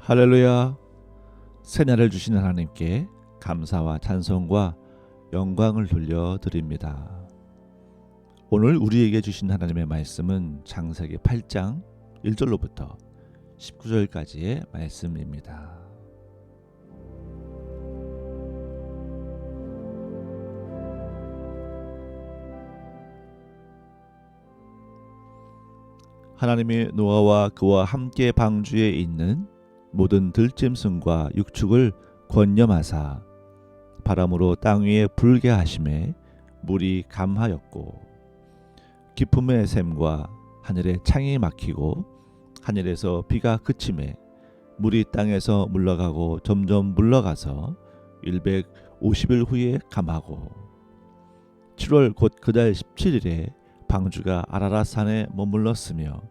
할렐루야. 새날을 주신 하나님께 감사와 찬송과 영광을 돌려드립니다. 오늘 우리에게 주신 하나님의 말씀은 창세기 8장 1절로부터 19절까지의 말씀입니다. 하나님이 노아와 그와 함께 방주에 있는 모든 들짐승과 육축을 권념하사 바람으로 땅 위에 불게 하심에 물이 감하였고 기품의 샘과 하늘의 창이 막히고 하늘에서 비가 그침에 물이 땅에서 물러가고 점점 물러가서 150일 후에 감하고 7월 곧 그달 17일에 방주가 아라랏산에 머물렀으며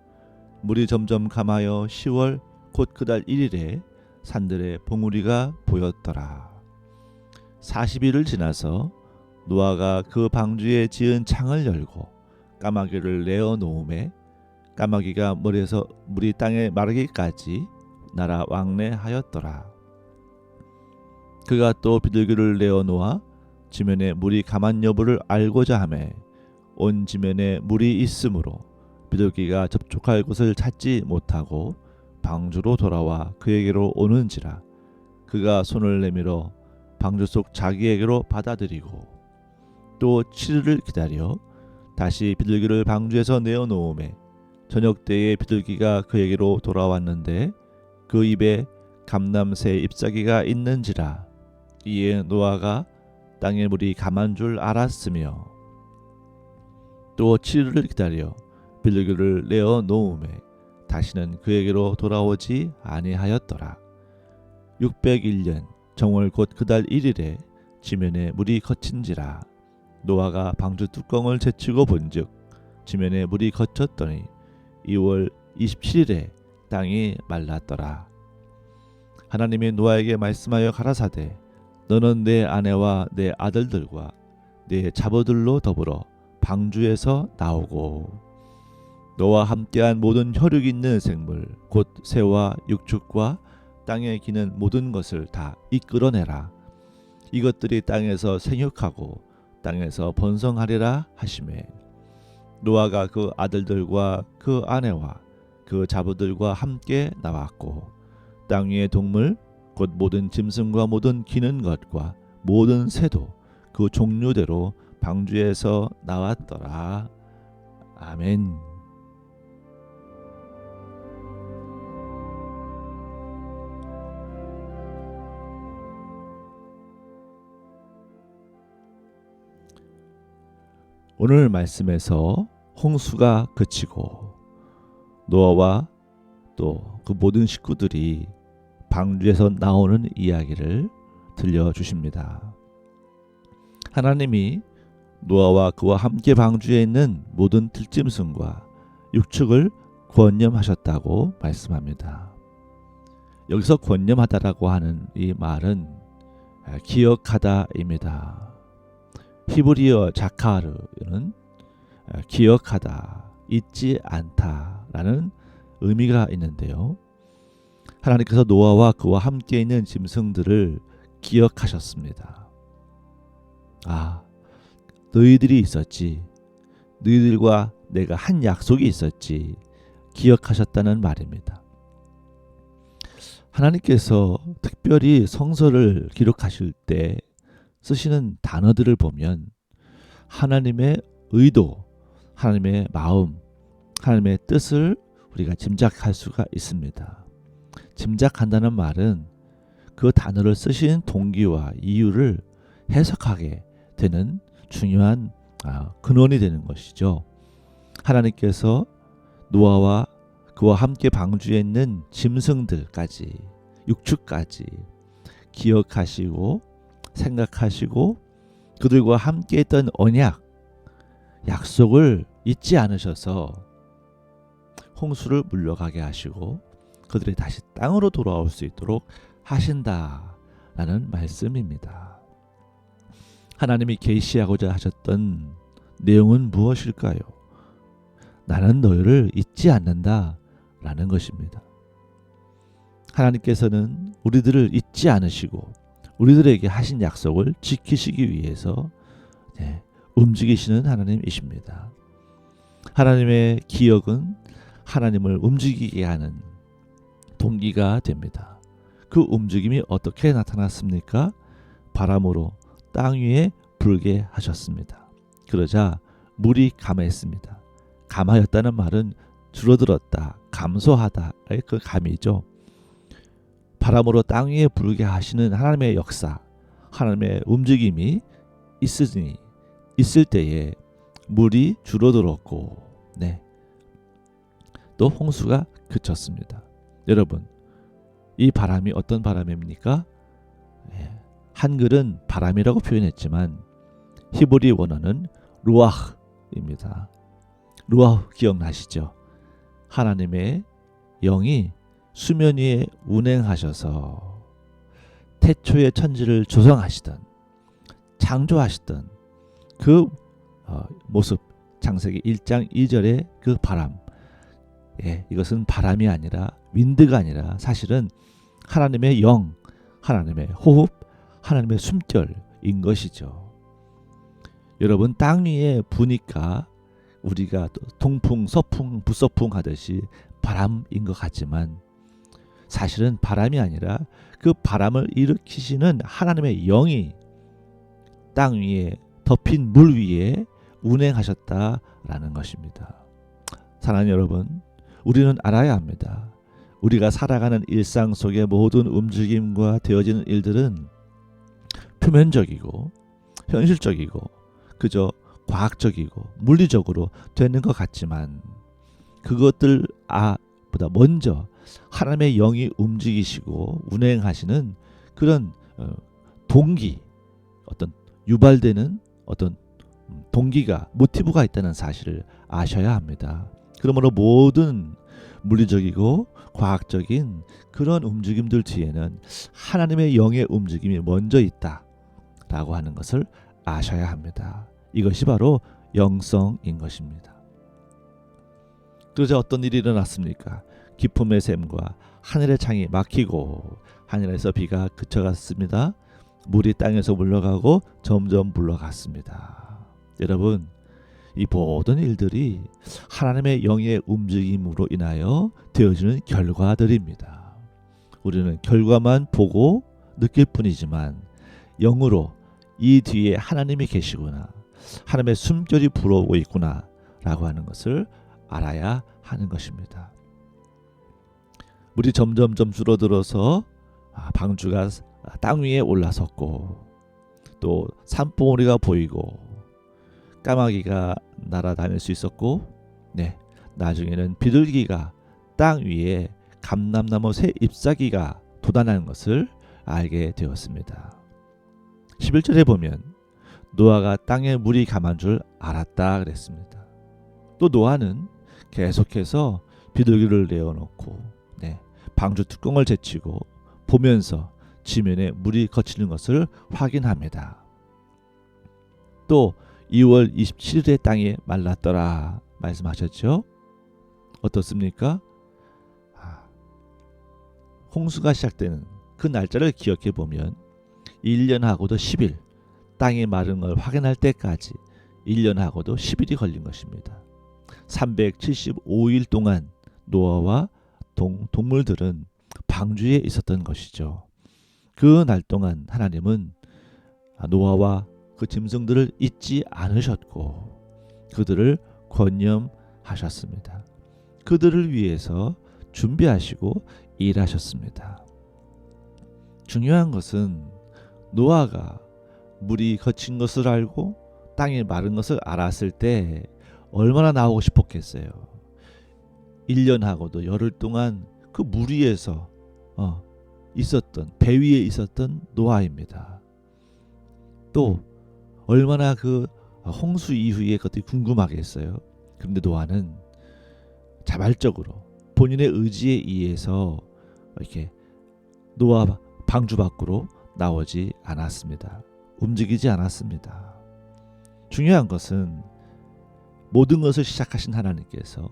물이 점점 감하여 10월 곧 그달 1일에 산들의 봉우리가 보였더라. 40일을 지나서 노아가 그 방주에 지은 창을 열고 까마귀를 내어 놓음에 까마귀가 머리에서 물이 땅에 마르기까지 날아 왕래하였더라. 그가 또 비둘기를 내어 놓아 지면에 물이 감한 여부를 알고자 하매 온 지면에 물이 있으므로 비둘기가 접촉할 곳을 찾지 못하고 방주로 돌아와 그에게로 오는지라 그가 손을 내밀어 방주 속 자기에게로 받아들이고 또 7일을 기다려 다시 비둘기를 방주에서 내어 놓음에 저녁 때에 비둘기가 그에게로 돌아왔는데 그 입에 감람새 잎사귀가 있는지라 이에 노아가 땅의 물이 감한 줄 알았으며 또 7일을 기다려 비둘기를 내어 놓음에 다시는 그에게로 돌아오지 아니하였더라. 601년 정월 곧 그달 1일에 지면에 물이 거친지라 노아가 방주 뚜껑을 제치고 본즉 지면에 물이 거쳤더니 2월 27일에 땅이 말랐더라. 하나님이 노아에게 말씀하여 가라사대 너는 내 아내와 내 아들들과 내 자보들로 더불어 방주에서 나오고 너와 함께한 모든 혈육 있는 생물 곧 새와 육축과 땅에 기는 모든 것을 다 이끌어내라. 이것들이 땅에서 생육하고 땅에서 번성하리라 하시매 노아가 그 아들들과 그 아내와 그 자부들과 함께 나왔고 땅 위의 동물 곧 모든 짐승과 모든 기는 것과 모든 새도 그 종류대로 방주에서 나왔더라. 아멘. 오늘 말씀에서 홍수가 그치고 노아와 또 그 모든 식구들이 방주에서 나오는 이야기를 들려주십니다. 하나님이 노아와 그와 함께 방주에 있는 모든 들짐승과 육축을 권념하셨다고 말씀합니다. 여기서 권념하다라고 하는 이 말은 기억하다입니다. 히브리어 자카르는 기억하다, 잊지 않다라는 의미가 있는데요. 하나님께서 노아와 그와 함께 있는 짐승들을 기억하셨습니다. 아, 너희들이 있었지. 너희들과 내가 한 약속이 있었지. 기억하셨다는 말입니다. 하나님께서 특별히 성서를 기록하실 때 쓰시는 단어들을 보면 하나님의 의도, 하나님의 마음, 하나님의 뜻을 우리가 짐작할 수가 있습니다. 짐작한다는 말은 그 단어를 쓰신 동기와 이유를 해석하게 되는 중요한 근원이 되는 것이죠. 하나님께서 노아와 그와 함께 방주에 있는 짐승들까지 육축까지 기억하시고 생각하시고 그들과 함께 했던 언약, 약속을 잊지 않으셔서 홍수를 물러가게 하시고 그들이 다시 땅으로 돌아올 수 있도록 하신다라는 말씀입니다. 하나님이 계시하고자 하셨던 내용은 무엇일까요? 나는 너희를 잊지 않는다 라는 것입니다. 하나님께서는 우리들을 잊지 않으시고 우리들에게 하신 약속을 지키시기 위해서 움직이시는 하나님이십니다. 하나님의 기억은 하나님을 움직이게 하는 동기가 됩니다. 그 움직임이 어떻게 나타났습니까? 바람으로 땅 위에 불게 하셨습니다. 그러자 물이 감했습니다. 감하였다는 말은 줄어들었다, 감소하다의 그 감이죠. 바람으로 땅 위에 불게 하시는 하나님의 역사, 하나님의 움직임이 있을 때에 물이 줄어들었고, 또 홍수가 그쳤습니다. 여러분, 이 바람이 어떤 바람입니까? 한글은 바람이라고 표현했지만 히브리 원어는 루아흐입니다. 루아흐 기억나시죠? 하나님의 영이 수면 위에 운행하셔서 태초의 천지를 조성하시던 창조하시던 그 모습, 창세기 1장 2절의 그 바람, 이것은 바람이 아니라 윈드가 아니라 사실은 하나님의 영, 하나님의 호흡, 하나님의 숨결인 것이죠. 여러분, 땅 위에 부니까 우리가 동풍, 서풍, 부서풍 하듯이 바람인 것 같지만 사실은 바람이 아니라 그 바람을 일으키시는 하나님의 영이 땅 위에 덮인 물 위에 운행하셨다라는 것입니다. 사랑하는 여러분, 우리는 알아야 합니다. 우리가 살아가는 일상 속의 모든 움직임과 되어지는 일들은 표면적이고 현실적이고 그저 과학적이고 물리적으로 되는 것 같지만 그것들보다 먼저 하나님의 영이 움직이시고 운행하시는 그런 동기, 어떤 유발되는 어떤 동기가, 모티브가 있다는 사실을 아셔야 합니다. 그러므로 모든 물리적이고 과학적인 그런 움직임들 뒤에는 하나님의 영의 움직임이 먼저 있다라고 하는 것을 아셔야 합니다. 이것이 바로 영성인 것입니다. 그러자 어떤 일이 일어났습니까? 기품의 샘과 하늘의 창이 막히고 하늘에서 비가 그쳐갔습니다. 물이 땅에서 물러가고 점점 물러갔습니다. 여러분, 이 모든 일들이 하나님의 영의 움직임으로 인하여 되어지는 결과들입니다. 우리는 결과만 보고 느낄 뿐이지만 영으로 이 뒤에 하나님이 계시구나, 하나님의 숨결이 불어오고 있구나 라고 하는 것을 알아야 하는 것입니다. 물이 점점점 줄어들어서 방주가 땅 위에 올라섰고 또 산봉우리가 보이고 까마귀가 날아다닐 수 있었고 나중에는 비둘기가 땅 위에 감람나무 새 잎사귀가 돋아나는 것을 알게 되었습니다. 11절에 보면 노아가 땅에 물이 감한 줄 알았다 그랬습니다. 또 노아는 계속해서 비둘기를 내어놓고 방주 뚜껑을 제치고 보면서 지면에 물이 거치는 것을 확인합니다. 또 2월 27일에 땅이 말랐더라 말씀하셨죠? 어떻습니까? 홍수가 시작되는 그 날짜를 기억해 보면 1년하고도 10일, 땅이 마른 걸 확인할 때까지 1년하고도 10일이 걸린 것입니다. 375일 동안 노아와 동물들은 방주에 있었던 것이죠. 그 날 동안 하나님은 노아와 그 짐승들을 잊지 않으셨고 그들을 권념하셨습니다. 그들을 위해서 준비하시고 일하셨습니다. 중요한 것은 노아가 물이 거친 것을 알고 땅이 마른 것을 알았을 때 얼마나 나오고 싶었겠어요. 1년하고도 열흘 동안 그 물 위에서 있었던, 배 위에 있었던 노아입니다. 또 얼마나 그 홍수 이후에 그것들이 궁금하겠어요. 그런데 노아는 자발적으로 본인의 의지에 의해서 이렇게 노아 방주 밖으로 나오지 않았습니다. 움직이지 않았습니다. 중요한 것은 모든 것을 시작하신 하나님께서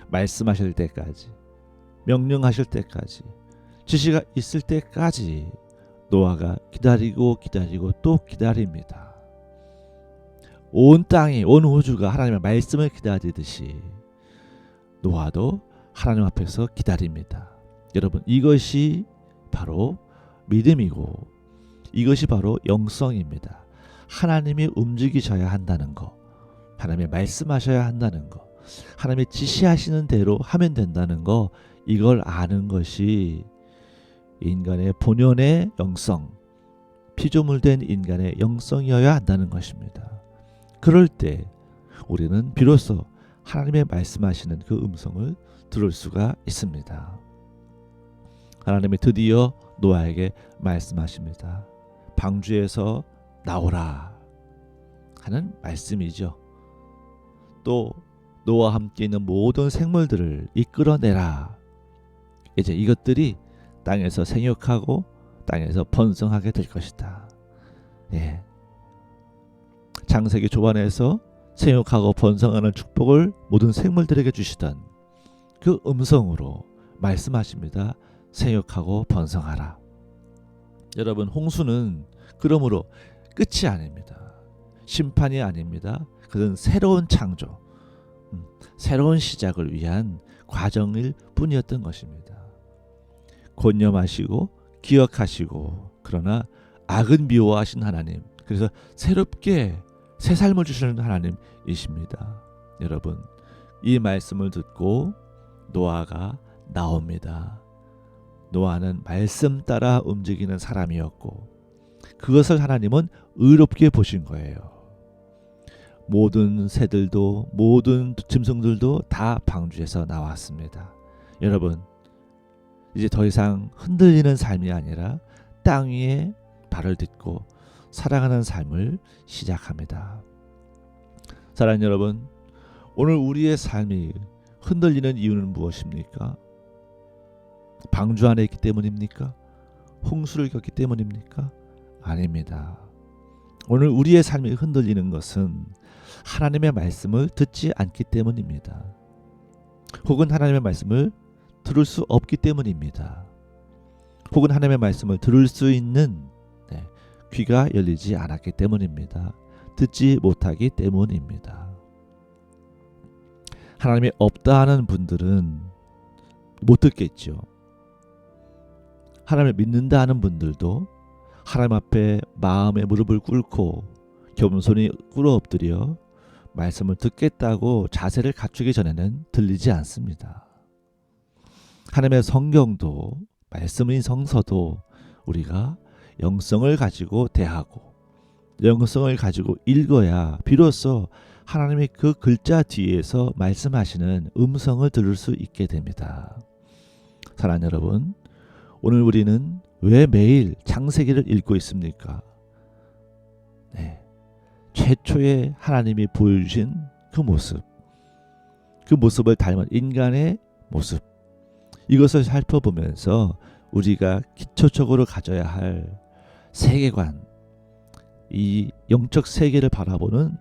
말씀하실 때까지, 명령하실 때까지 지시가 있을 때까지 노아가 기다리고 또 기다립니다. 온 땅이, 온 우주가 하나님의 말씀을 기다리듯이 노아도 하나님 앞에서 기다립니다. 여러분, 이것이 바로 믿음이고 이것이 바로 영성입니다. 하나님이 움직이셔야 한다는 거, 하나님이 말씀하셔야 한다는 거, 하나님이 지시하시는 대로 하면 된다는 거, 이걸 아는 것이 인간의 본연의 영성, 피조물된 인간의 영성이어야 한다는 것입니다. 그럴 때 우리는 비로소 하나님의 말씀하시는 그 음성을 들을 수가 있습니다. 하나님이 드디어 노아에게 말씀하십니다. 방주에서 나오라 하는 말씀이죠. 또 노아와 함께 있는 모든 생물들을 이끌어내라. 이제 이것들이 땅에서 생육하고 땅에서 번성하게 될 것이다. 예. 창세기 초반에서 생육하고 번성하는 축복을 모든 생물들에게 주시던 그 음성으로 말씀하십니다. 생육하고 번성하라. 여러분, 홍수는 그러므로 끝이 아닙니다. 심판이 아닙니다. 그것은 새로운 창조, 새로운 시작을 위한 과정일 뿐이었던 것입니다. 권념하시고 기억하시고 그러나 악은 미워하신 하나님, 그래서 새롭게 새 삶을 주시는 하나님이십니다. 여러분, 이 말씀을 듣고 노아가 나옵니다. 노아는 말씀 따라 움직이는 사람이었고 그것을 하나님은 의롭게 보신 거예요. 모든 새들도 모든 짐승들도 다 방주에서 나왔습니다. 여러분, 이제 더 이상 흔들리는 삶이 아니라 땅 위에 발을 딛고 살아가는 삶을 시작합니다. 사랑하는 여러분, 오늘 우리의 삶이 흔들리는 이유는 무엇입니까? 방주 안에 있기 때문입니까? 홍수를 겪기 때문입니까? 아닙니다. 오늘 우리의 삶이 흔들리는 것은 하나님의 말씀을 듣지 않기 때문입니다. 혹은 하나님의 말씀을 들을 수 없기 때문입니다. 혹은 하나님의 말씀을 들을 수 있는 귀가 열리지 않았기 때문입니다. 듣지 못하기 때문입니다. 하나님이 없다 하는 분들은 못 듣겠죠. 하나님을 믿는다 하는 분들도 하나님 앞에 마음의 무릎을 꿇고 겸손히 꿇어 엎드려 말씀을 듣겠다고 자세를 갖추기 전에는 들리지 않습니다. 하나님의 성경도, 말씀인 성서도 우리가 영성을 가지고 대하고 영성을 가지고 읽어야 비로소 하나님의 그 글자 뒤에서 말씀하시는 음성을 들을 수 있게 됩니다. 사랑하는 여러분, 오늘 우리는 왜 매일 창세기를 읽고 있습니까? 최초의 하나님이 보여주신 그 모습, 그 모습을 닮은 인간의 모습, 이것을 살펴보면서 우리가 기초적으로 가져야 할 세계관, 이 영적 세계를 바라보는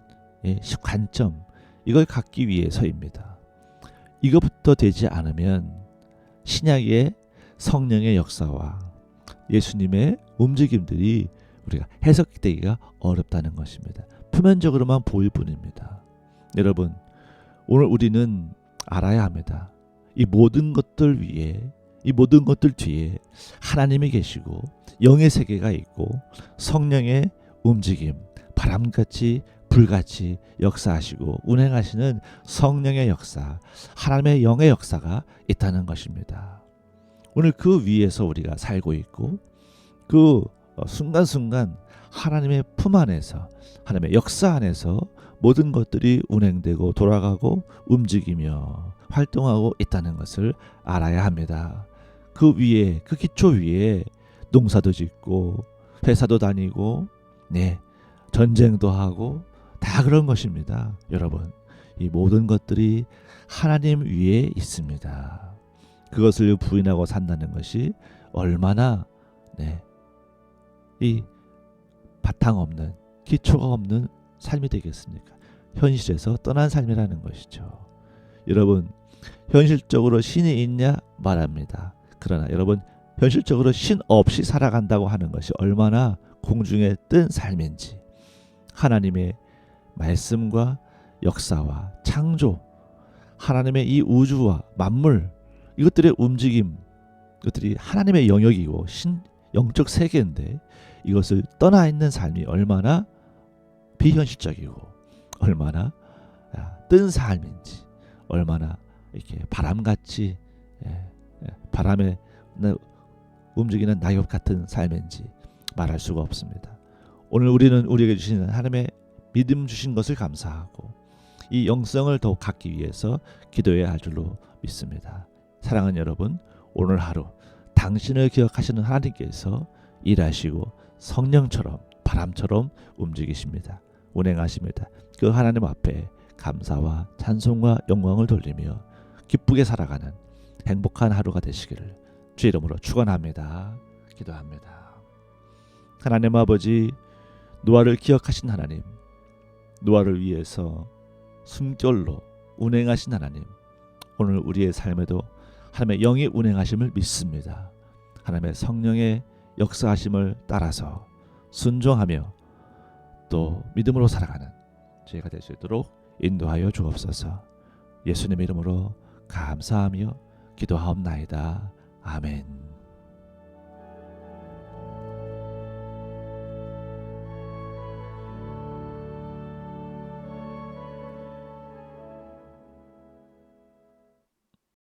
관점, 이걸 갖기 위해서입니다. 이것부터 되지 않으면 신약의 성령의 역사와 예수님의 움직임들이 우리가 해석되기가 어렵다는 것입니다. 표면적으로만 보일 뿐입니다. 여러분, 오늘 우리는 알아야 합니다. 이 모든 것들 위에, 이 모든 것들 뒤에 하나님이 계시고 영의 세계가 있고 성령의 움직임, 바람같이 불같이 역사하시고 운행하시는 성령의 역사, 하나님의 영의 역사가 있다는 것입니다. 오늘 그 위에서 우리가 살고 있고 그 순간순간 하나님의 품 안에서, 하나님의 역사 안에서 모든 것들이 운행되고 돌아가고 움직이며 활동하고 있다는 것을 알아야 합니다. 그 위에, 그 기초 위에 농사도 짓고 회사도 다니고 전쟁도 하고 다 그런 것입니다. 여러분, 이 모든 것들이 하나님 위에 있습니다. 그것을 부인하고 산다는 것이 얼마나 이 바탕 없는, 기초가 없는 삶이 되겠습니까? 현실에서 떠난 삶이라는 것이죠. 여러분, 현실적으로 신이 있냐 말합니다. 그러나 여러분, 현실적으로 신 없이 살아간다고 하는 것이 얼마나 공중에 뜬 삶인지, 하나님의 말씀과 역사와 창조, 하나님의 이 우주와 만물, 이것들의 움직임, 이것들이 하나님의 영역이고 영적 세계인데 이것을 떠나 있는 삶이 얼마나 비현실적이고 얼마나 뜬 삶인지, 얼마나 이렇게 바람같이 바람에 움직이는 낙엽 같은 삶인지 말할 수가 없습니다. 오늘 우리는 우리에게 주신 하나님의 믿음 주신 것을 감사하고 이 영성을 더욱 갖기 위해서 기도해야 할 줄로 믿습니다. 사랑하는 여러분, 오늘 하루 당신을 기억하시는 하나님께서 일하시고 성령처럼 바람처럼 움직이십니다. 운행하십니다. 그 하나님 앞에 감사와 찬송과 영광을 돌리며 기쁘게 살아가는 행복한 하루가 되시기를 주 이름으로 축원합니다. 기도합니다. 하나님 아버지, 노아를 기억하신 하나님, 노아를 위해서 숨결로 운행하신 하나님, 오늘 우리의 삶에도 하나님의 영이 운행하심을 믿습니다. 하나님의 성령의 역사하심을 따라서 순종하며 또 믿음으로 살아가는 저희가 될 수 있도록 인도하여 주옵소서. 예수님 이름으로 감사하며 기도하옵나이다. 아멘.